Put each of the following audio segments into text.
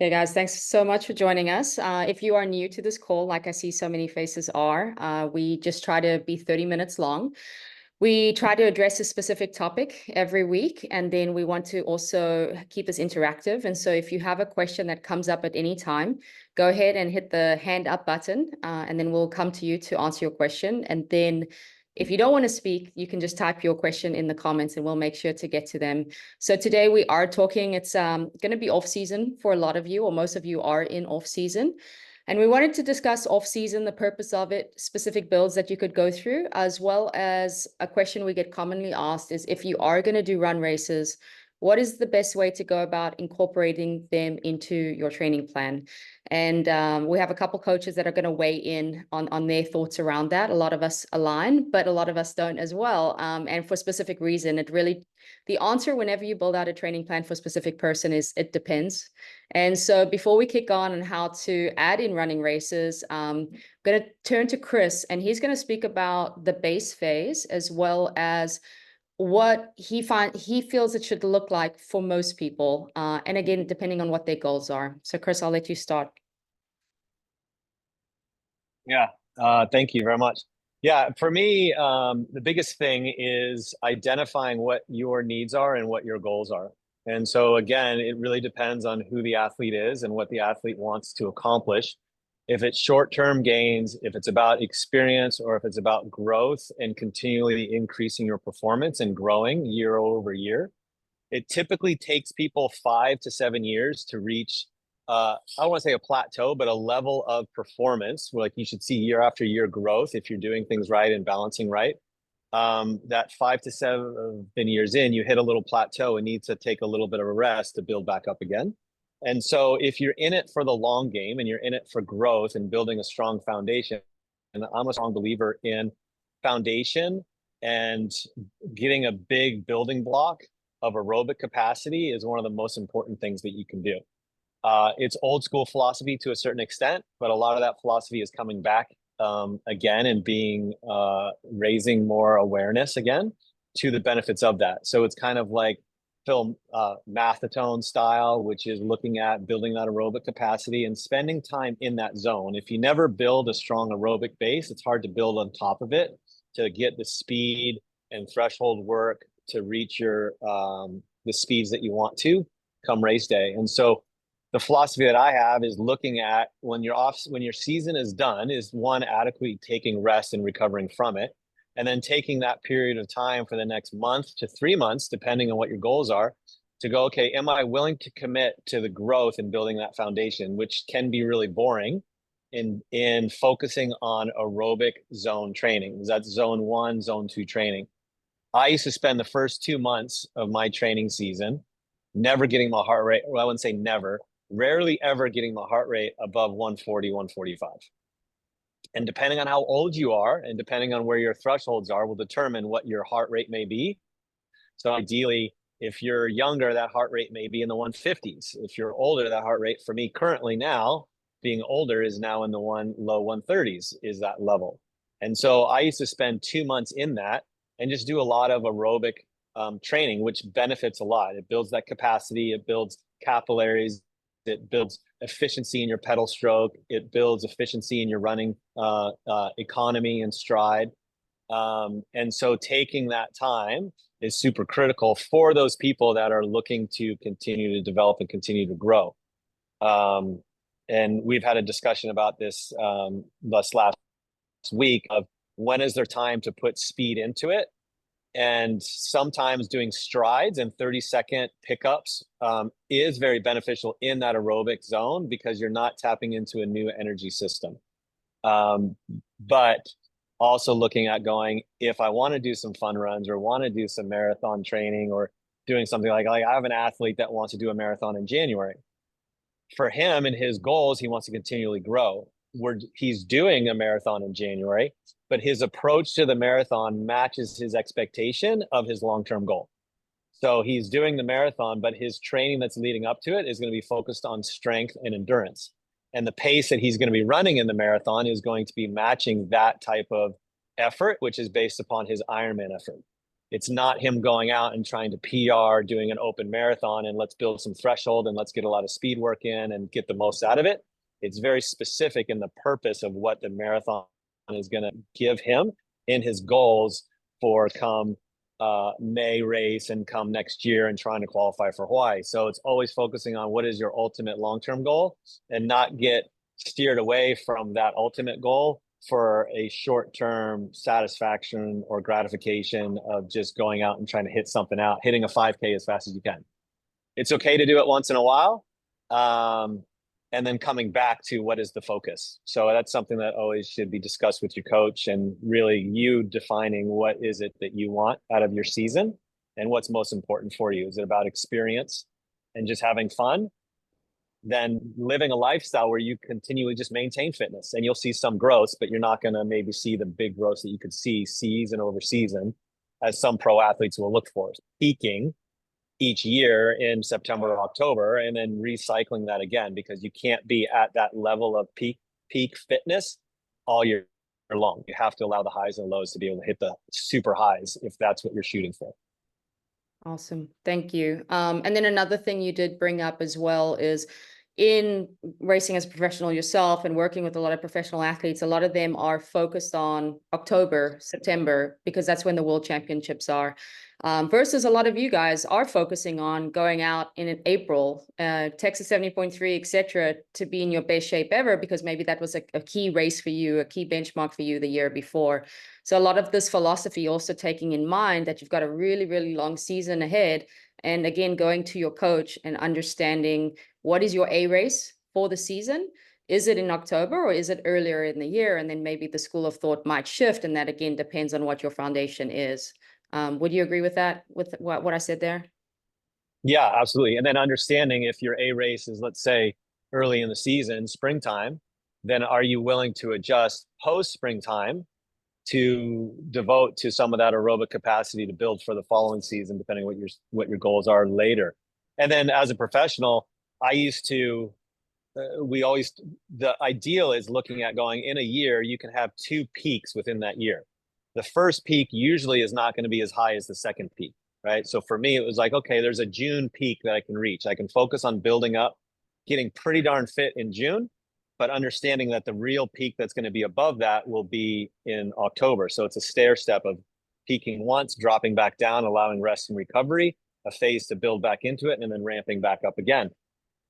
Hey guys, thanks so much for joining us. If you are new to this call, like I see so many faces are, we just try to be 30 minutes long. We try to address a specific topic every week, and then we want to also keep this interactive. And so if you have a question that comes up at any time, go ahead and hit the hand up button, and then we'll come to you to answer your question. And then if you don't want to speak, you can just type your question in the comments and we'll make sure to get to them. So today we are talking, it's going to be off season for a lot of you, or most of you are in off season. And we wanted to discuss off season, the purpose of it, specific builds that you could go through, as well as a question we get commonly asked is if you are going to do run races, what is the best way to go about incorporating them into your training plan? And we have a couple coaches that are going to weigh in on their thoughts around that. A lot of us align, but a lot of us don't as well. And for specific reason, the answer whenever you build out a training plan for a specific person is it depends. And so before we kick on how to add in running races, I'm going to turn to Chris, and he's going to speak about the base phase as well as what he feels it should look like for most people. And again, depending on what their goals are. So Chris, I'll let you start. Yeah, thank you very much. Yeah, for me, the biggest thing is identifying what your needs are and what your goals are. And so again, it really depends on who the athlete is and what the athlete wants to accomplish. If it's short-term gains, if it's about experience, or if it's about growth and continually increasing your performance and growing year over year, it typically takes people 5 to 7 years to reach I don't want to say a plateau, but a level of performance where like you should see year after year growth if you're doing things right and balancing right. That 5 to 7 years in, you hit a little plateau and need to take a little bit of a rest to build back up again. And so if you're in it for the long game and you're in it for growth and building a strong foundation, and I'm a strong believer in foundation and getting a big building block of aerobic capacity is one of the most important things that you can do. It's old school philosophy to a certain extent, but a lot of that philosophy is coming back again and being raising more awareness again to the benefits of that. So it's kind of like film mathatone style, which is looking at building that aerobic capacity and spending time in that zone. If you never build a strong aerobic base, it's hard to build on top of it to get the speed and threshold work to reach your the speeds that you want to come race day. And so the philosophy that I have is looking at when your season is done, is one, adequately taking rest and recovering from it, and then taking that period of time for the next month to 3 months, depending on what your goals are, to go, okay, am I willing to commit to the growth and building that foundation, which can be really boring in focusing on aerobic zone training. That's zone 1, zone 2 training. I used to spend the first 2 months of my training season never getting my heart rate, well, I wouldn't say never, rarely ever getting my heart rate above 140, 145. And depending on how old you are and depending on where your thresholds are will determine what your heart rate may be. So ideally, if you're younger, that heart rate may be in the 150s. If you're older, that heart rate for me currently now, being older, is now in the low 130s is that level. And so I used to spend 2 months in that and just do a lot of aerobic training, which benefits a lot. It builds that capacity, it builds capillaries, it builds efficiency in your pedal stroke, it builds efficiency in your running economy and stride. And so taking that time is super critical for those people that are looking to continue to develop and continue to grow. And we've had a discussion about this last week of when is there time to put speed into it. And sometimes doing strides and 30-second pickups is very beneficial in that aerobic zone because you're not tapping into a new energy system. But also looking at going, if I want to do some fun runs or want to do some marathon training or doing something like I have an athlete that wants to do a marathon in January. For him and his goals, he wants to continually grow. He's doing a marathon in January, but his approach to the marathon matches his expectation of his long-term goal. So he's doing the marathon, but his training that's leading up to it is going to be focused on strength and endurance. And the pace that he's going to be running in the marathon is going to be matching that type of effort, which is based upon his Ironman effort. It's not him going out and trying to PR, doing an open marathon, and let's build some threshold and let's get a lot of speed work in and get the most out of it. It's very specific in the purpose of what the marathon is going to give him in his goals for come May race and come next year and trying to qualify for Hawaii. So it's always focusing on what is your ultimate long-term goal and not get steered away from that ultimate goal for a short-term satisfaction or gratification of just going out and trying to hit something out, hitting a 5K as fast as you can. It's okay to do it once in a while. And then coming back to what is the focus. So that's something that always should be discussed with your coach, and really you defining what is it that you want out of your season and what's most important for you. Is it about experience and just having fun? Then living a lifestyle where you continually just maintain fitness, and you'll see some growth, but you're not going to maybe see the big growth that you could see season over season as some pro athletes will look for. Peaking each year in September or October, and then recycling that again, because you can't be at that level of peak fitness all year long. You have to allow the highs and lows to be able to hit the super highs if that's what you're shooting for. Awesome. Thank you. And then another thing you did bring up as well is in racing as a professional yourself and working with a lot of professional athletes, a lot of them are focused on October, September, because that's when the world championships are. Versus a lot of you guys are focusing on going out in April, Texas 70.3, etc., to be in your best shape ever, because maybe that was a key race for you, a key benchmark for you the year before. So a lot of this philosophy also taking in mind that you've got a really, really long season ahead. And again, going to your coach and understanding what is your A race for the season. Is it in October or is it earlier in the year? And then maybe the school of thought might shift. And that again depends on what your foundation is. Would you agree with that, with what I said there? Yeah, absolutely. And then understanding if your A race is, let's say, early in the season, springtime, then are you willing to adjust post springtime to devote to some of that aerobic capacity to build for the following season, depending on what your goals are later. And then as a professional, I used to, the ideal is looking at going in a year, you can have 2 peaks within that year. The first peak usually is not going to be as high as the second peak, right? So for me, it was like, okay, there's a June peak that I can reach. I can focus on building up, getting pretty darn fit in June, but understanding that the real peak that's going to be above that will be in October. So it's a stair step of peaking once, dropping back down, allowing rest and recovery, a phase to build back into it, and then ramping back up again.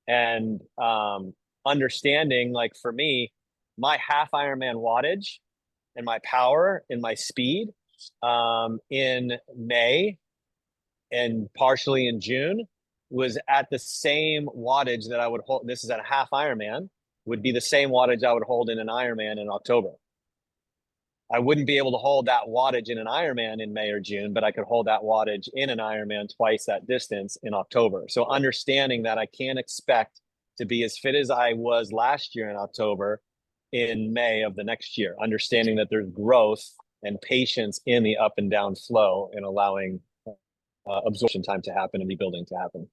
And understanding, like for me, my half Ironman wattage and my power and my speed in May and partially in June was at the same wattage that I would hold. This is at a half Ironman, would be the same wattage I would hold in an Ironman in October. I wouldn't be able to hold that wattage in an Ironman in May or June, but I could hold that wattage in an Ironman twice that distance in October. So understanding that I can't expect to be as fit as I was last year in October in May of the next year, understanding that there's growth and patience in the up and down flow and allowing absorption time to happen and rebuilding to happen.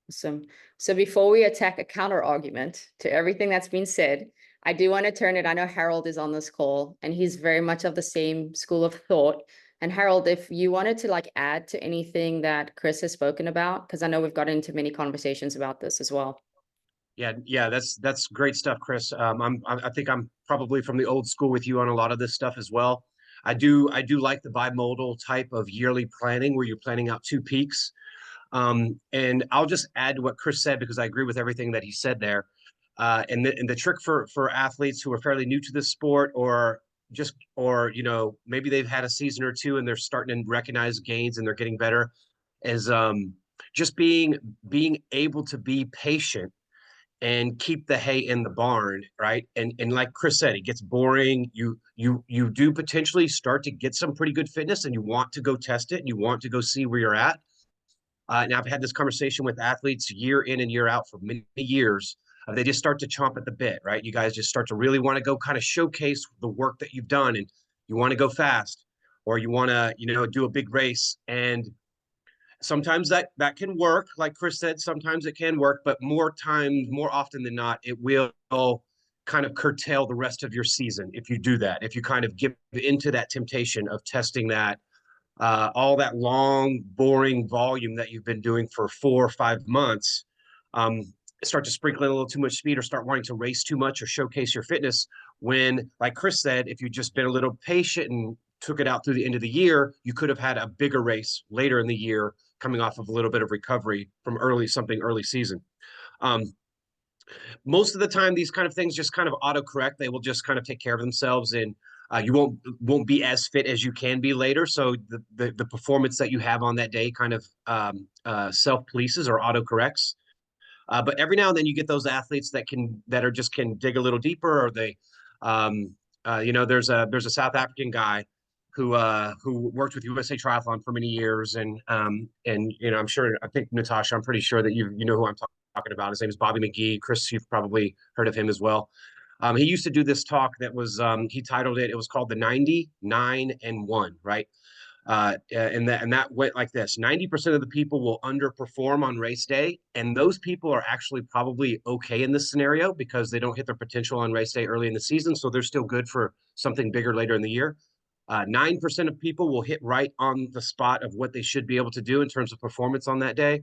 Awesome. So before we attack a counter argument to everything that's been said, I do want to turn it. I know Harold is on this call and he's very much of the same school of thought. And Harold, if you wanted to like add to anything that Chris has spoken about, because I know we've got into many conversations about this as well. Yeah, that's great stuff, Chris. I think I'm probably from the old school with you on a lot of this stuff as well. I do like the bimodal type of yearly planning where you're planning out 2 peaks. And I'll just add to what Chris said because I agree with everything that he said there. And the trick for athletes who are fairly new to this sport or maybe they've had a season or 2 and they're starting to recognize gains and they're getting better is just being able to be patient and keep the hay in the barn, right? And like Chris said, it gets boring. You do potentially start to get some pretty good fitness and you want to go test it and you want to go see where you're at. Now I've had this conversation with athletes year in and year out for many years. They just start to chomp at the bit, right? You guys just start to really want to go kind of showcase the work that you've done and you want to go fast or you want to, do a big race. And sometimes that can work. Like Chris said, sometimes it can work, but more often than not, it will kind of curtail the rest of your season if you do that, if you kind of give into that temptation of testing that all that long, boring volume that you've been doing for 4 or 5 months, start to sprinkle in a little too much speed or start wanting to race too much or showcase your fitness when, like Chris said, if you'd just been a little patient and took it out through the end of the year, you could have had a bigger race later in the year coming off of a little bit of recovery from early season. Most of the time, these kind of things just kind of autocorrect. They will just kind of take care of themselves, and you won't be as fit as you can be later. So the performance that you have on that day kind of self polices or autocorrects. But every now and then you get those athletes that can dig a little deeper, or they, there's a South African guy who worked with USA Triathlon for many years, and I think Natasha, I'm pretty sure that you know who I'm talking about. His name is Bobby McGee. Chris, you've probably heard of him as well. He used to do this talk that was he titled it. It was called the 90, 9, and 1, right? And that went like this: 90% of the people will underperform on race day, and those people are actually probably okay in this scenario because they don't hit their potential on race day early in the season, so they're still good for something bigger later in the year. 9% of people will hit right on the spot of what they should be able to do in terms of performance on that day.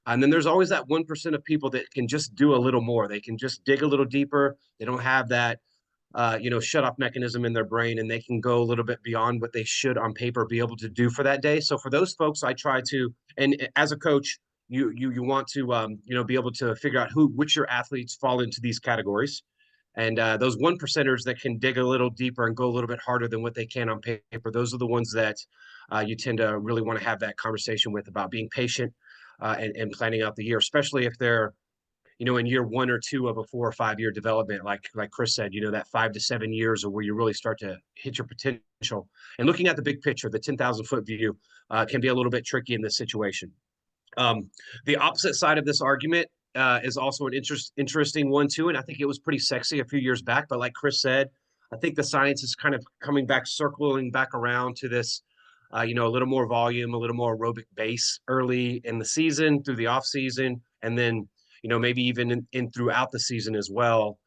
And then there's always that 1% of people that can just do a little more. They can just dig a little deeper. They don't have that shut off mechanism in their brain, and they can go a little bit beyond what they should on paper be able to do for that day. So for those folks, I try to, and as a coach, you want to be able to figure out which your athletes fall into these categories. And those 1%ers that can dig a little deeper and go a little bit harder than what they can on paper, those are the ones that you tend to really want to have that conversation with about being patient and planning out the year, especially if they're in year 1 or 2 of a 4 or 5 year development, like Chris said, that 5 to 7 years are where you really start to hit your potential. And looking at the big picture, the 10,000-foot view can be a little bit tricky in this situation. The opposite side of this argument is also an interesting one too, and I think it was pretty sexy a few years back. But like Chris said, I think the science is kind of coming back, circling back around to this. A little more volume, a little more aerobic base early in the season, through the off season, and then maybe even in throughout the season as well,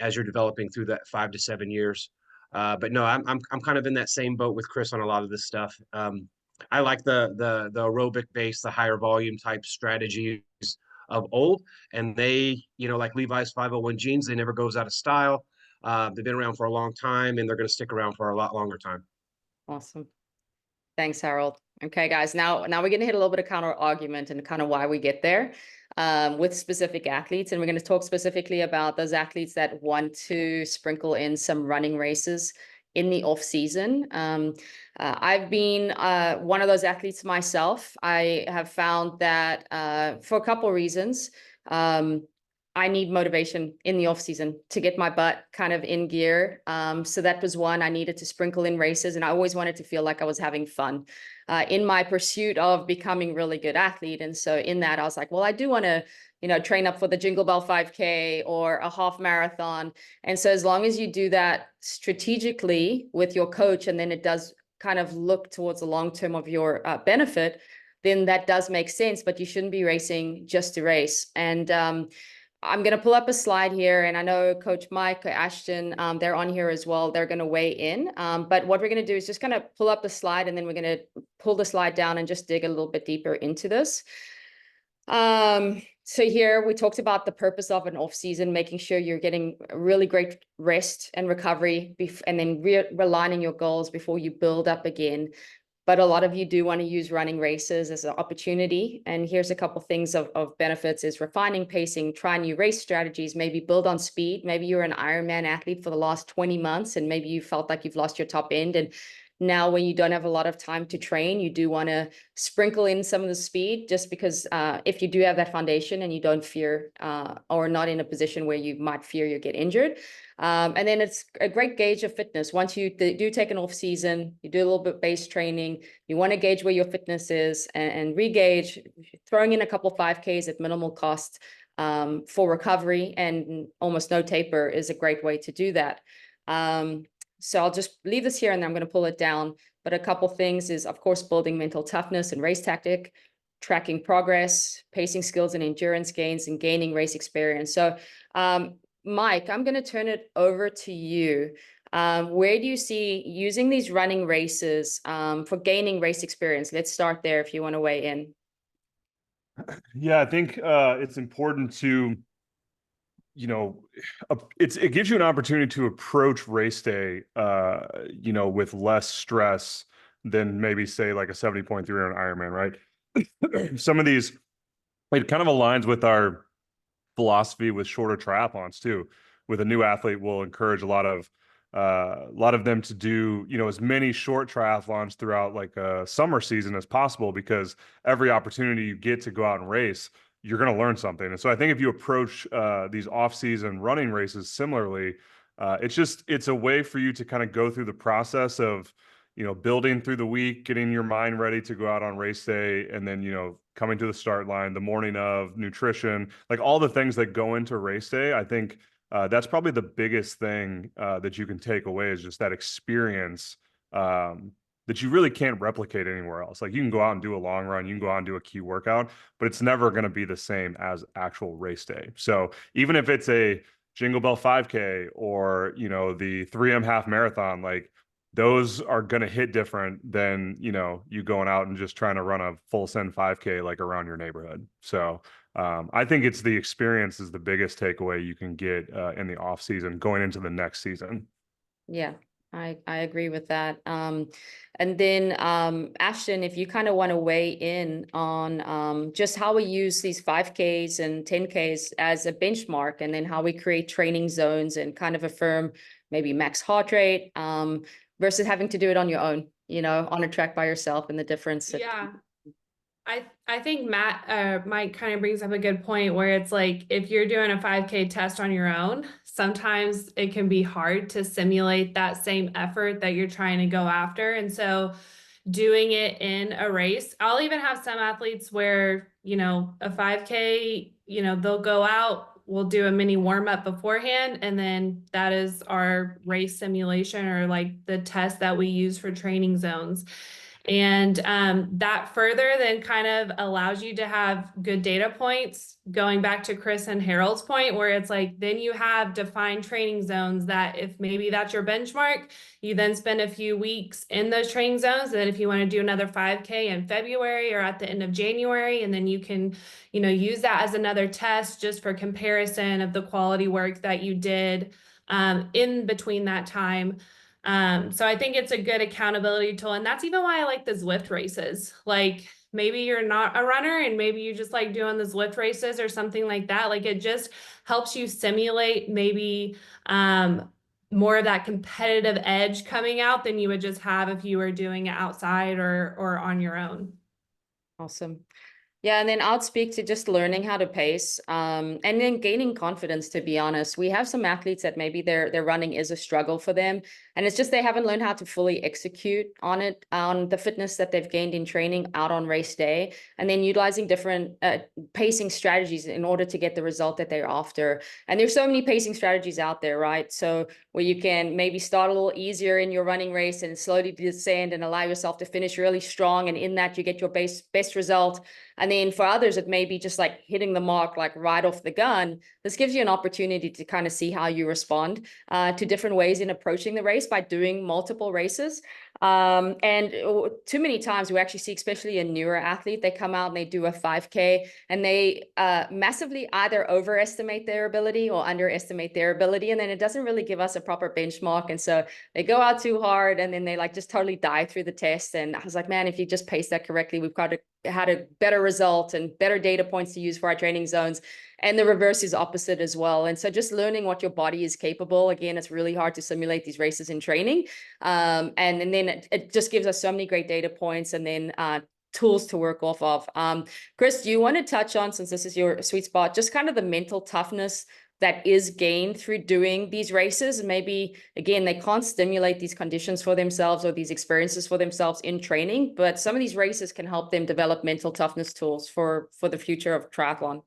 as you're developing through that 5 to 7 years. But no, I'm kind of in that same boat with Chris on a lot of this stuff. I like the aerobic base, the higher volume type strategies of old, and they, like Levi's 501 jeans, they never goes out of style. They've been around for a long time, and they're going to stick around for a lot longer time. Awesome. Thanks, Harold. Okay, guys, now we're going to hit a little bit of counter argument and kind of why we get there with specific athletes. And we're going to talk specifically about those athletes that want to sprinkle in some running races in the off season. I've been one of those athletes myself. I have found that for a couple of reasons, I need motivation in the off season to get my butt kind of in gear. So that was one. I needed to sprinkle in races, and I always wanted to feel like I was having fun in my pursuit of becoming really good athlete. And so in that, I was like, well, I do want to, train up for the Jingle Bell 5K or a half marathon. And so as long as you do that strategically with your coach, and then it does kind of look towards the long term of your benefit, then that does make sense. But you shouldn't be racing just to race. And I'm going to pull up a slide here, and I know Coach Mike, Ashton, they're on here as well. They're going to weigh in. But what we're going to do is just kind of pull up the slide, and then we're going to pull the slide down and just dig a little bit deeper into this. So here we talked about the purpose of an off season, making sure you're getting really great rest and recovery, and then realigning your goals before you build up again. But a lot of you do want to use running races as an opportunity. And here's a couple things of benefits: is refining pacing, try new race strategies, maybe build on speed. Maybe you're an Ironman athlete for the last 20 months, and maybe you felt like you've lost your top end. And now when you don't have a lot of time to train, you do want to sprinkle in some of the speed, just because if you do have that foundation and you don't fear or not in a position where you might fear you'll get injured. And then it's a great gauge of fitness. Once you do take an off season, you do a little bit base training, you want to gauge where your fitness is and re-gauge. Throwing in a couple 5Ks at minimal cost for recovery and almost no taper is a great way to do that. So I'll just leave this here, and then I'm going to pull it down. But a couple things is, of course, building mental toughness and race tactic, tracking progress, pacing skills and endurance gains, and gaining race experience. So Mike, I'm going to turn it over to you. Where do you see using these running races for gaining race experience? Let's start there if you want to weigh in. Yeah, I think it's important to, it gives you an opportunity to approach race day, with less stress than maybe say like a 70.3 or an Ironman, right? Some of these, it kind of aligns with our philosophy with shorter triathlons too. With a new athlete, we'll encourage a lot of them to do, as many short triathlons throughout like a summer season as possible, because every opportunity you get to go out and race, you're going to learn something. And so I think if you approach these off-season running races similarly, it's a way for you to kind of go through the process of, building through the week, getting your mind ready to go out on race day, and then, coming to the start line, the morning of, nutrition, like all the things that go into race day. I think that's probably the biggest thing that you can take away, is just that experience that you really can't replicate anywhere else. Like you can go out and do a long run, you can go out and do a key workout, but it's never going to be the same as actual race day. So even if it's a Jingle Bell 5K or, the 3M half marathon, like those are going to hit different than, you going out and just trying to run a full send 5K like around your neighborhood. So I think it's the experience is the biggest takeaway you can get in the off season going into the next season. Yeah, I agree with that. And then Ashton, if you kind of want to weigh in on just how we use these 5Ks and 10Ks as a benchmark, and then how we create training zones and kind of affirm maybe max heart rate versus having to do it on your own, on a track by yourself, and the difference. Yeah. I think Mike kind of brings up a good point, where it's like, if you're doing a 5K test on your own, sometimes it can be hard to simulate that same effort that you're trying to go after. And so doing it in a race, I'll even have some athletes where, a 5K, they'll go out, we'll do a mini warm up beforehand, and then that is our race simulation, or like the test that we use for training zones. And that further then kind of allows you to have good data points, going back to Chris and Harold's point, where it's like, then you have defined training zones that if maybe that's your benchmark, you then spend a few weeks in those training zones. And then if you want to do another 5K in February or at the end of January, and then you can, use that as another test just for comparison of the quality work that you did in between that time. So I think it's a good accountability tool. And that's even why I like the Zwift races. Like maybe you're not a runner and maybe you just like doing the Zwift races or something like that. Like it just helps you simulate maybe more of that competitive edge coming out than you would just have if you were doing it outside or on your own. Awesome. Yeah, and then I'll speak to just learning how to pace, and then gaining confidence, to be honest. We have some athletes that maybe their running is a struggle for them, and it's just they haven't learned how to fully execute on it, on the fitness that they've gained in training out on race day, and then utilizing different pacing strategies in order to get the result that they're after. And there's so many pacing strategies out there, right? So where you can maybe start a little easier in your running race and slowly descend and allow yourself to finish really strong, and in that you get your best result. And then for others, it may be just like hitting the mark, like right off the gun. This gives you an opportunity to kind of see how you respond to different ways in approaching the race by doing multiple races. And too many times we actually see, especially a newer athlete, they come out and they do a 5K and they massively either overestimate their ability or underestimate their ability. And then it doesn't really give us a proper benchmark. And so they go out too hard and then they like just totally die through the test. And I was like, man, if you just pace that correctly, we've got had a better result and better data points to use for our training zones. And the reverse is opposite as well. And so just learning what your body is capable. Again, it's really hard to simulate these races in training. And then it just gives us so many great data points and then tools to work off of. Chris, do you want to touch on, since this is your sweet spot, just kind of the mental toughness that is gained through doing these races? And maybe, again, they can't stimulate these conditions for themselves or these experiences for themselves in training, but some of these races can help them develop mental toughness tools for the future of triathlon.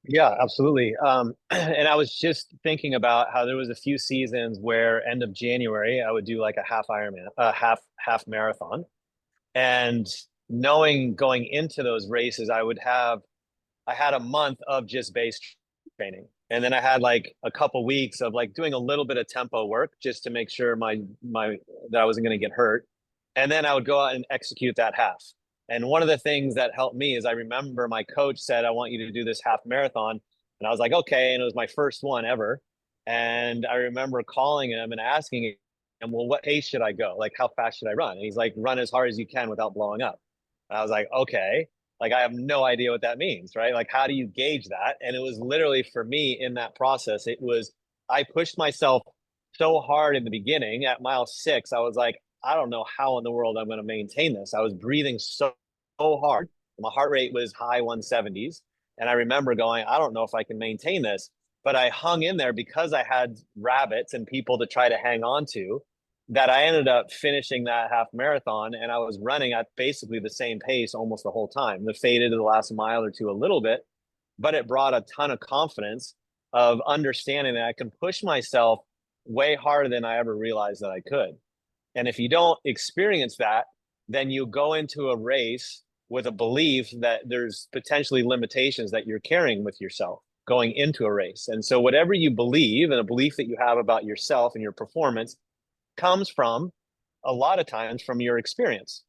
Yeah, absolutely. And I was just thinking about how there was a few seasons where end of January, I would do like a half Ironman, half marathon. And knowing going into those races, I had a month of just base training. And then I had like a couple weeks of like doing a little bit of tempo work just to make sure that I wasn't going to get hurt. And then I would go out and execute that half. And one of the things that helped me is I remember my coach said, I want you to do this half marathon. And I was like, okay. And it was my first one ever. And I remember calling him and asking him, well, what pace should I go? Like, how fast should I run? And he's like, run as hard as you can without blowing up. And I was like, okay. Like, I have no idea what that means, right? Like, how do you gauge that? And it was literally for me in that process, I pushed myself so hard in the beginning at mile 6. I was like, I don't know how in the world I'm going to maintain this. I was breathing so hard. My heart rate was high 170s. And I remember going, I don't know if I can maintain this. But I hung in there because I had rabbits and people to try to hang on to, that I ended up finishing that half marathon, and I was running at basically the same pace almost the whole time. It faded to the last mile or two a little bit, but it brought a ton of confidence of understanding that I can push myself way harder than I ever realized that I could. And if you don't experience that, then you go into a race with a belief that there's potentially limitations that you're carrying with yourself going into a race. And so whatever you believe and a belief that you have about yourself and your performance comes from a lot of times from your experience.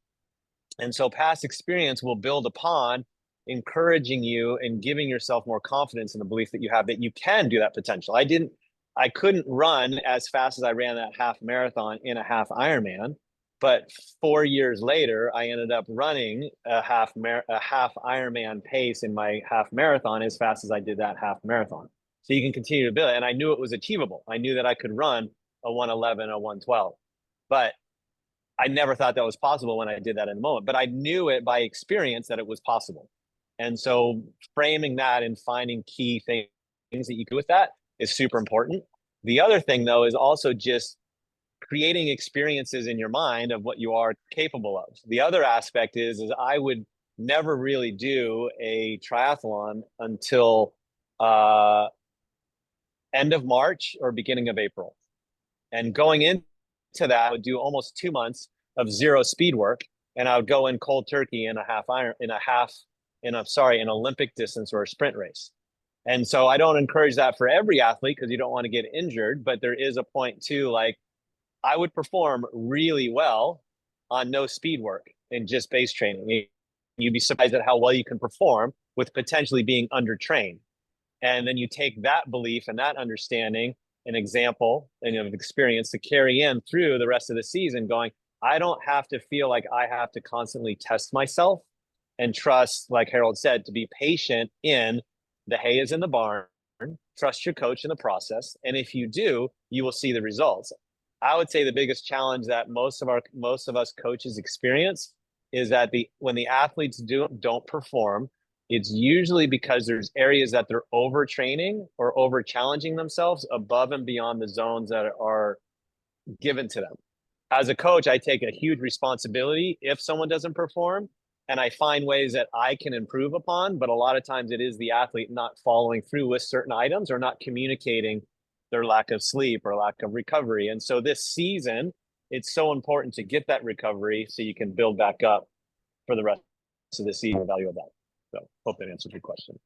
And so past experience will build upon encouraging you and giving yourself more confidence in the belief that you have that you can do that potential. I couldn't run as fast as I ran that half marathon in a half Ironman, but 4 years later, I ended up running a half Ironman pace in my half marathon as fast as I did that half marathon. So you can continue to build it. And I knew it was achievable. I knew that I could run a 111, a 112, but I never thought that was possible when I did that in the moment, but I knew it by experience that it was possible. And so framing that and finding key things that you do with that is super important. The other thing though, is also just creating experiences in your mind of what you are capable of. The other aspect is I would never really do a triathlon until end of March or beginning of April. And going into that, I would do almost 2 months of zero speed work, and I would go in cold turkey in an Olympic distance or a sprint race. And so I don't encourage that for every athlete because you don't want to get injured, but there is a point too, like I would perform really well on no speed work and just base training. You'd be surprised at how well you can perform with potentially being undertrained. And then you take that belief and that understanding, an example and of experience to carry in through the rest of the season going, I don't have to feel like I have to constantly test myself, and trust, like Harold said, to be patient in the hay is in the barn, trust your coach in the process. And if you do, you will see the results. I would say the biggest challenge that most of us coaches experience is that when the athletes don't perform, it's usually because there's areas that they're overtraining or over challenging themselves above and beyond the zones that are given to them. As a coach, I take a huge responsibility if someone doesn't perform, and I find ways that I can improve upon. But a lot of times it is the athlete not following through with certain items or not communicating their lack of sleep or lack of recovery. And so this season, it's so important to get that recovery so you can build back up for the rest of the season, the value of that. So hope that answers your question.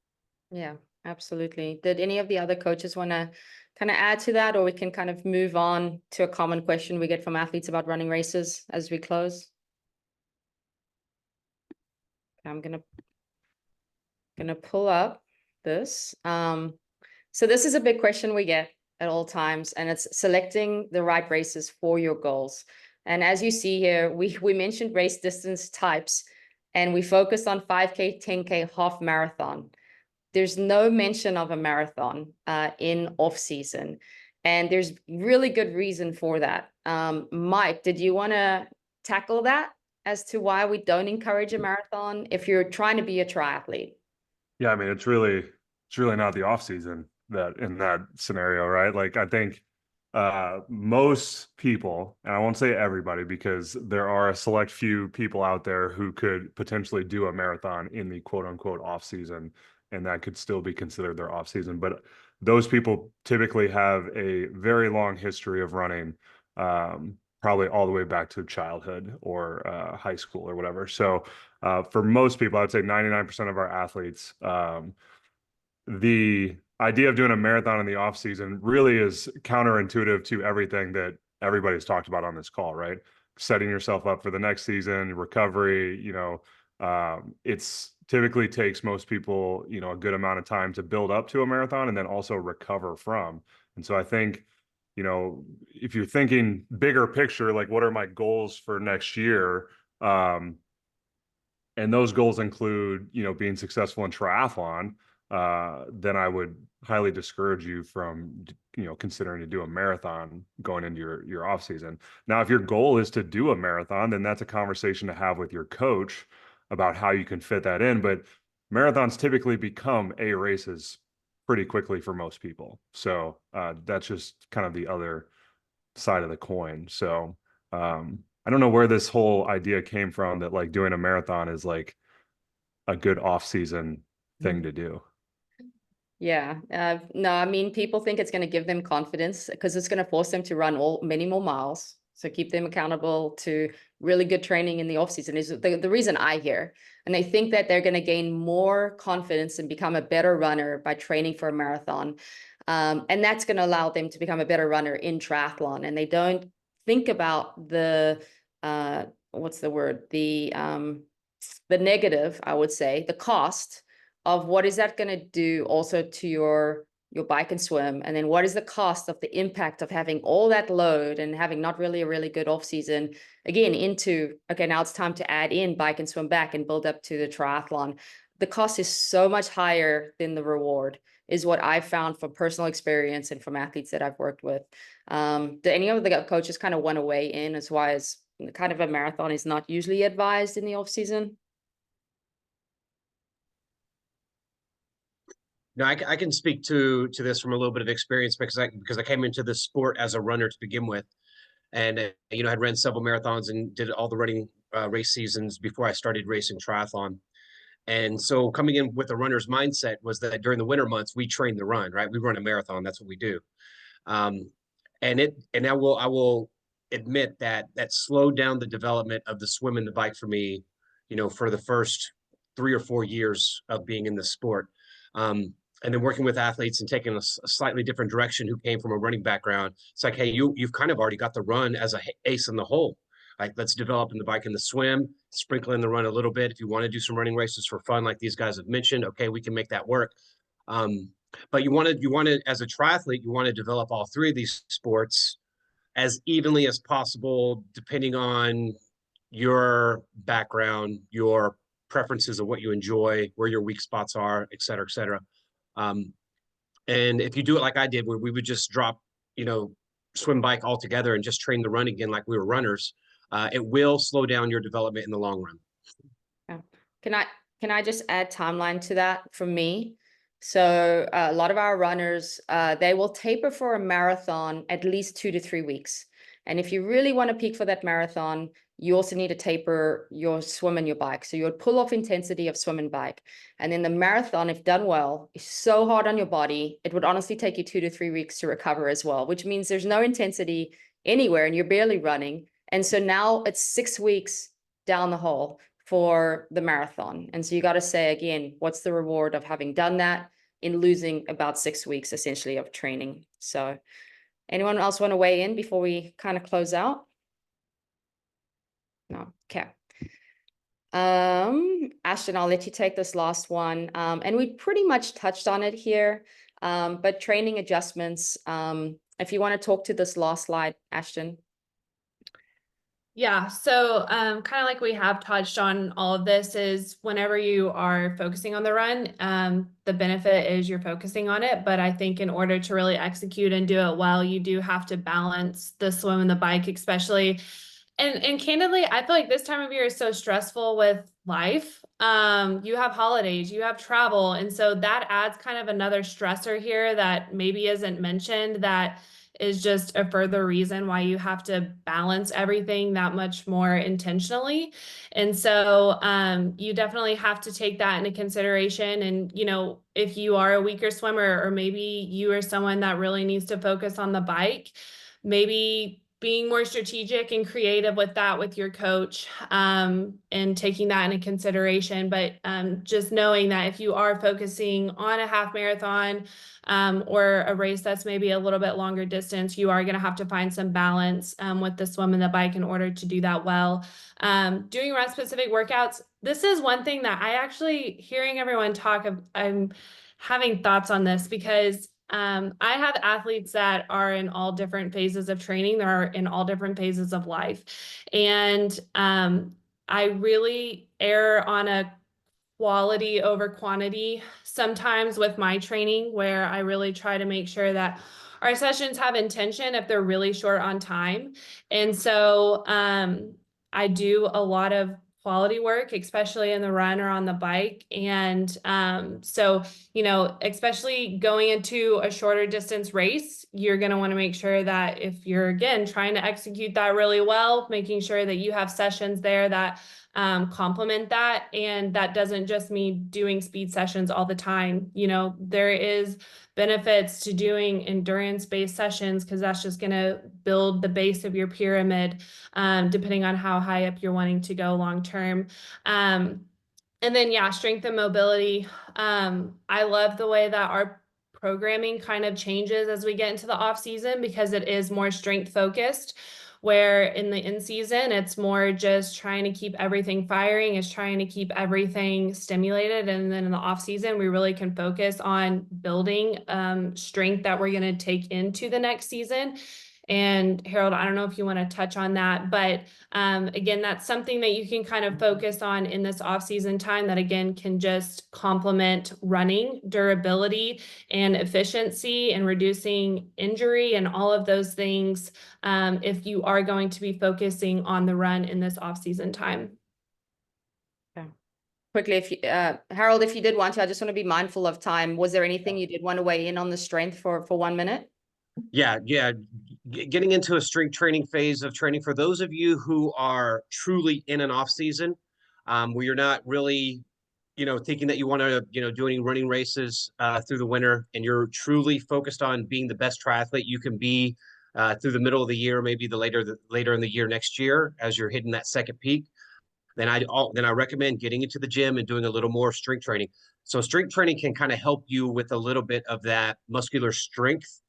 Yeah, absolutely. Did any of the other coaches want to kind of add to that, or we can kind of move on to a common question we get from athletes about running races as we close? I'm gonna pull up this. So this is a big question we get at all times, and it's selecting the right races for your goals. And as you see here, we mentioned race distance types, and we focused on 5K, 10K, half marathon. There's no mention of a marathon in off season, and there's really good reason for that. Mike, did you want to tackle that as to why we don't encourage a marathon if you're trying to be a triathlete? Yeah, I mean, it's really not the off season that in that scenario, right? Like I think most people, and I won't say everybody because there are a select few people out there who could potentially do a marathon in the quote unquote off season, and that could still be considered their off season. But those people typically have a very long history of running, probably all the way back to childhood or high school or whatever. So for most people, I would say 99% of our athletes, the idea of doing a marathon in the off season really is counterintuitive to everything that everybody's talked about on this call, right? Setting yourself up for the next season, recovery, it's typically takes most people, a good amount of time to build up to a marathon and then also recover from. And so I think, if you're thinking bigger picture, like what are my goals for next year? And those goals include, being successful in triathlon, then I would highly discourage you from, considering to do a marathon going into your off season. Now, if your goal is to do a marathon, then that's a conversation to have with your coach about how you can fit that in. But marathons typically become A races pretty quickly for most people. So that's just kind of the other side of the coin. So I don't know where this whole idea came from that like doing a marathon is like a good off-season thing to do. Yeah. No, I mean, people think it's going to give them confidence because it's going to force them to run many more miles. So keep them accountable to really good training in the off season is the reason I hear. And they think that they're going to gain more confidence and become a better runner by training for a marathon. And that's going to allow them to become a better runner in triathlon. And they don't think about the, what's the word? The negative, I would say, the cost of what is that going to do also to your bike and swim, and then what is the cost of the impact of having all that load and having not really a really good off season again into, okay, now it's time to add in bike and swim back and build up to the triathlon. The cost is so much higher than the reward is what I've found from personal experience and from athletes that I've worked with. Do any of the coaches kind of want to weigh in as why is kind of a marathon is not usually advised in the off season? No, I can speak to this from a little bit of experience because I came into this sport as a runner to begin with, and had ran several marathons and did all the running race seasons before I started racing triathlon. And so coming in with a runner's mindset was that during the winter months we train the run, right? We run a marathon, that's what we do. And I will admit that slowed down the development of the swim and the bike for me, for the first 3 or 4 years of being in the sport. And then working with athletes and taking a slightly different direction who came from a running background. It's like, hey, you've kind of already got the run as a ace in the hole. Like, let's develop in the bike and the swim, sprinkle in the run a little bit. If you want to do some running races for fun, like these guys have mentioned, okay, we can make that work. But you want to, as a triathlete, you want to develop all three of these sports as evenly as possible, depending on your background, your preferences of what you enjoy, where your weak spots are, et cetera, et cetera. And if you do it like I did, where we would just drop, swim bike altogether and just train the run again like we were runners, it will slow down your development in the long run. Yeah. Can I just add timeline to that for me? So a lot of our runners, they will taper for a marathon at least 2 to 3 weeks. And if you really want to peak for that marathon, you also need to taper your swim and your bike. So your pull-off intensity of swim and bike. And then the marathon, if done well, is so hard on your body, it would honestly take you 2 to 3 weeks to recover as well, which means there's no intensity anywhere and you're barely running. And so now it's 6 weeks down the hole for the marathon. And so you got to say, again, what's the reward of having done that in losing about 6 weeks essentially of training? So anyone else want to weigh in before we kind of close out? No. Okay. Ashton, I'll let you take this last one. And we pretty much touched on it here, but training adjustments. If you want to talk to this last slide, Ashton. Yeah, so kind of like we have touched on, all of this is whenever you are focusing on the run, the benefit is you're focusing on it. But I think in order to really execute and do it well, you do have to balance the swim and the bike, especially. And candidly, I feel like this time of year is so stressful with life. You have holidays, you have travel. And so that adds kind of another stressor here that maybe isn't mentioned, that is just a further reason why you have to balance everything that much more intentionally. And so you definitely have to take that into consideration. And, if you are a weaker swimmer, or maybe you are someone that really needs to focus on the bike, maybe being more strategic and creative with that with your coach, and taking that into consideration. But just knowing that if you are focusing on a half marathon, or a race that's maybe a little bit longer distance, you are going to have to find some balance with the swim and the bike in order to do that well. Doing run specific workouts, this is one thing that I actually, hearing everyone talk, I'm having thoughts on this, because I have athletes that are in all different phases of training. They're in all different phases of life. And I really err on a quality over quantity sometimes with my training, where I really try to make sure that our sessions have intention if they're really short on time. And so I do a lot of quality work, especially in the run or on the bike. And so, especially going into a shorter distance race, you're going to want to make sure that if you're, again, trying to execute that really well, making sure that you have sessions there that complement that. And that doesn't just mean doing speed sessions all the time. There is benefits to doing endurance-based sessions, because that's just going to build the base of your pyramid, depending on how high up you're wanting to go long term. And then, yeah, strength and mobility. I love the way that our programming kind of changes as we get into the off season, because it is more strength focused, where in the in season, it's more just trying to keep everything firing, is trying to keep everything stimulated. And then in the off season, we really can focus on building strength that we're going to take into the next season. And Harold, I don't know if you want to touch on that, but again, that's something that you can kind of focus on in this off-season time, that again can just complement running, durability, and efficiency, and reducing injury and all of those things, if you are going to be focusing on the run in this off-season time. Okay. Quickly, if you, Harold, if you did want to, I just want to be mindful of time. Was there anything you did want to weigh in on the strength for 1 minute? Yeah. Getting into a strength training phase of training for those of you who are truly in an off season, where you're not really, thinking that you want to, do any running races through the winter, and you're truly focused on being the best triathlete you can be through the middle of the year, maybe later in the year next year, as you're hitting that second peak. Then I recommend getting into the gym and doing a little more strength training. So strength training can kind of help you with a little bit of that muscular strength.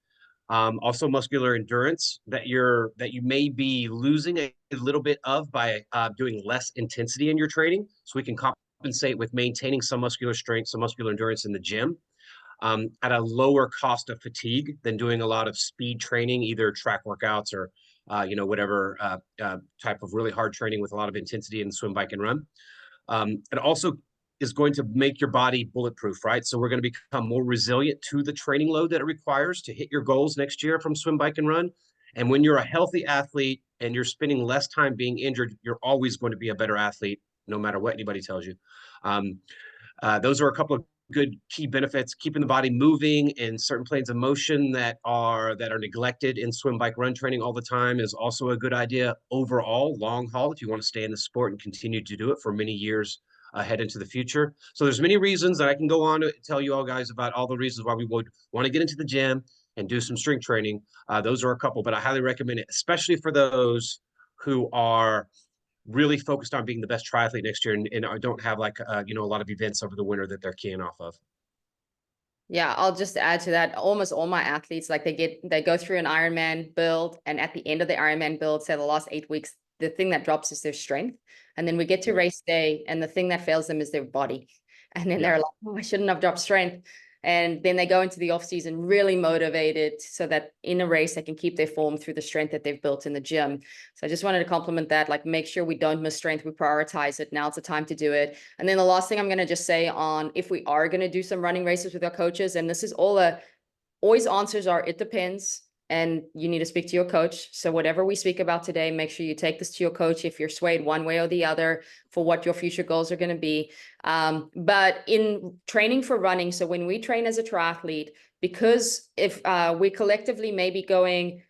Also muscular endurance that you may be losing a little bit of by doing less intensity in your training. So we can compensate with maintaining some muscular strength, some muscular endurance in the gym, at a lower cost of fatigue than doing a lot of speed training, either track workouts or whatever type of really hard training with a lot of intensity in swim, bike, and run. It also is going to make your body bulletproof, right? So we're going to become more resilient to the training load that it requires to hit your goals next year from swim, bike, and run. And when you're a healthy athlete and you're spending less time being injured, you're always going to be a better athlete, no matter what anybody tells you. Those are a couple of good key benefits. Keeping the body moving in certain planes of motion that are neglected in swim, bike, run training all the time is also a good idea overall, long haul, if you want to stay in the sport and continue to do it for many years ahead into the future. So there's many reasons that I can go on to tell you all guys about all the reasons why we would want to get into the gym and do some strength training. Those are a couple, but I highly recommend it, especially for those who are really focused on being the best triathlete next year and don't have a lot of events over the winter that they're keying off of. Yeah, I'll just add to that. Almost all my athletes, they go through an Ironman build, and at the end of the Ironman build, say the last 8 weeks, the thing that drops is their strength. And then we get to race day, and the thing that fails them is their body. And then they're like, oh, I shouldn't have dropped strength. And then they go into the off season really motivated, so that in a race they can keep their form through the strength that they've built in the gym. So I just wanted to compliment that, make sure we don't miss strength, we prioritize it. Now it's the time to do it. And then the last thing I'm going to just say on, if we are going to do some running races with our coaches, and this is always answers are, it depends. And you need to speak to your coach. So whatever we speak about today, make sure you take this to your coach if you're swayed one way or the other for what your future goals are going to be. But in training for running, so when we train as a triathlete, because if we collectively may be going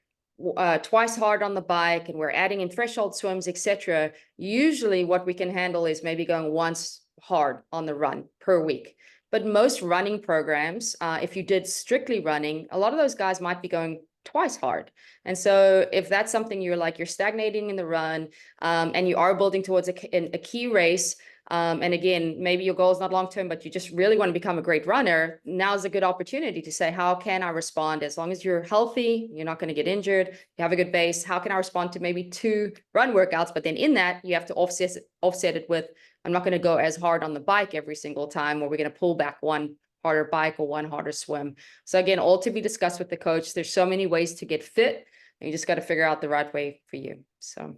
twice hard on the bike and we're adding in threshold swims, etc., usually what we can handle is maybe going once hard on the run per week. But most running programs, if you did strictly running, a lot of those guys might be going twice hard. And so if that's something you're like, you're stagnating in the run, and you are building towards a key race, and again, maybe your goal is not long-term, but you just really want to become a great runner, now's a good opportunity to say, how can I respond? As long as you're healthy, you're not going to get injured, you have a good base, how can I respond to maybe 2 run workouts? But then in that, you have to offset it with, I'm not going to go as hard on the bike every single time, or we're going to pull back one harder bike or one harder swim. So again, all to be discussed with the coach. There's so many ways to get fit, and you just got to figure out the right way for you. So.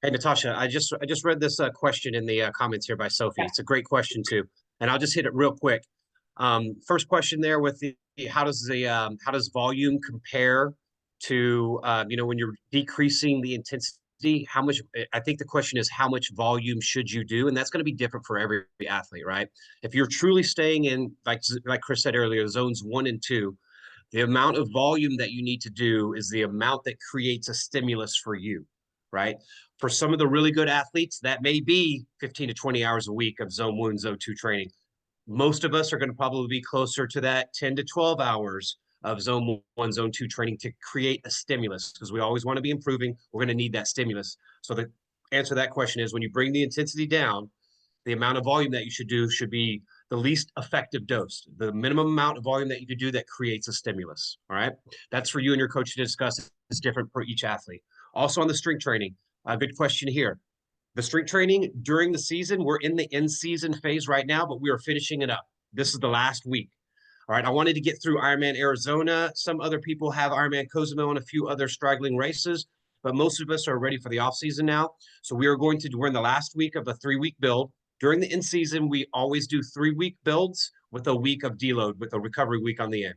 Hey, Natasha, I just read this question in the comments here by Sophie. Yeah. It's a great question too, and I'll just hit it real quick. First question there with how does volume compare to when you're decreasing the intensity? How much? I think the question is how much volume should you do, and that's going to be different for every athlete, right? If you're truly staying in, like Chris said earlier, zones 1 and 2, the amount of volume that you need to do is the amount that creates a stimulus for you, right? For some of the really good athletes, that may be 15 to 20 hours a week of zone 1, zone 2 training. Most of us are going to probably be closer to that 10 to 12 hours of zone 1, zone 2 training to create a stimulus, because we always want to be improving. We're going to need that stimulus. So the answer to that question is, when you bring the intensity down, the amount of volume that you should do should be the least effective dose, the minimum amount of volume that you could do that creates a stimulus. All right. That's for you and your coach to discuss. It's different for each athlete. Also on the strength training, a good question here. The strength training during the season, we're in the in-season phase right now, but we are finishing it up. This is the last week. All right. I wanted to get through Ironman Arizona. Some other people have Ironman Cozumel and a few other straggling races, but most of us are ready for the off season now. So we're in the last week of a 3-week build. During the in-season, we always do 3-week builds with a week of deload, with a recovery week on the end.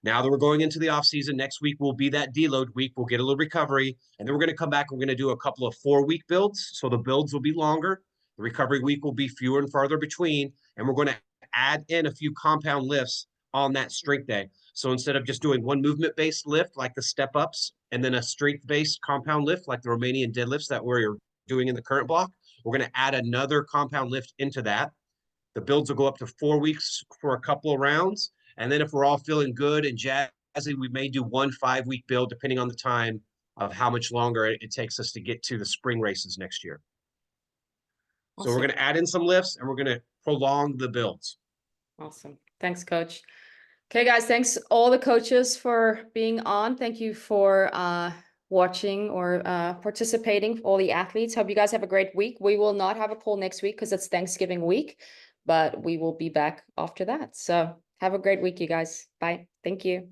Now that we're going into the off-season, next week will be that deload week. We'll get a little recovery, and then we're going to come back. We're going to do a couple of 4-week builds, so the builds will be longer. The recovery week will be fewer and farther between, and we're going to add in a few compound lifts on that strength day. So instead of just doing one movement-based lift like the step-ups and then a strength-based compound lift like the Romanian deadlifts that we're doing in the current block, we're going to add another compound lift into that. The builds will go up to 4 weeks for a couple of rounds. And then if we're all feeling good and jazzy, we may do 1 5-week build, depending on the time of how much longer it takes us to get to the spring races next year. Awesome. So we're going to add in some lifts, and we're going to prolong the builds. Awesome. Thanks, Coach. Okay, guys, thanks all the coaches for being on. Thank you for watching or participating, all the athletes. Hope you guys have a great week. We will not have a poll next week because it's Thanksgiving week, but we will be back after that. So have a great week, you guys. Bye. Thank you.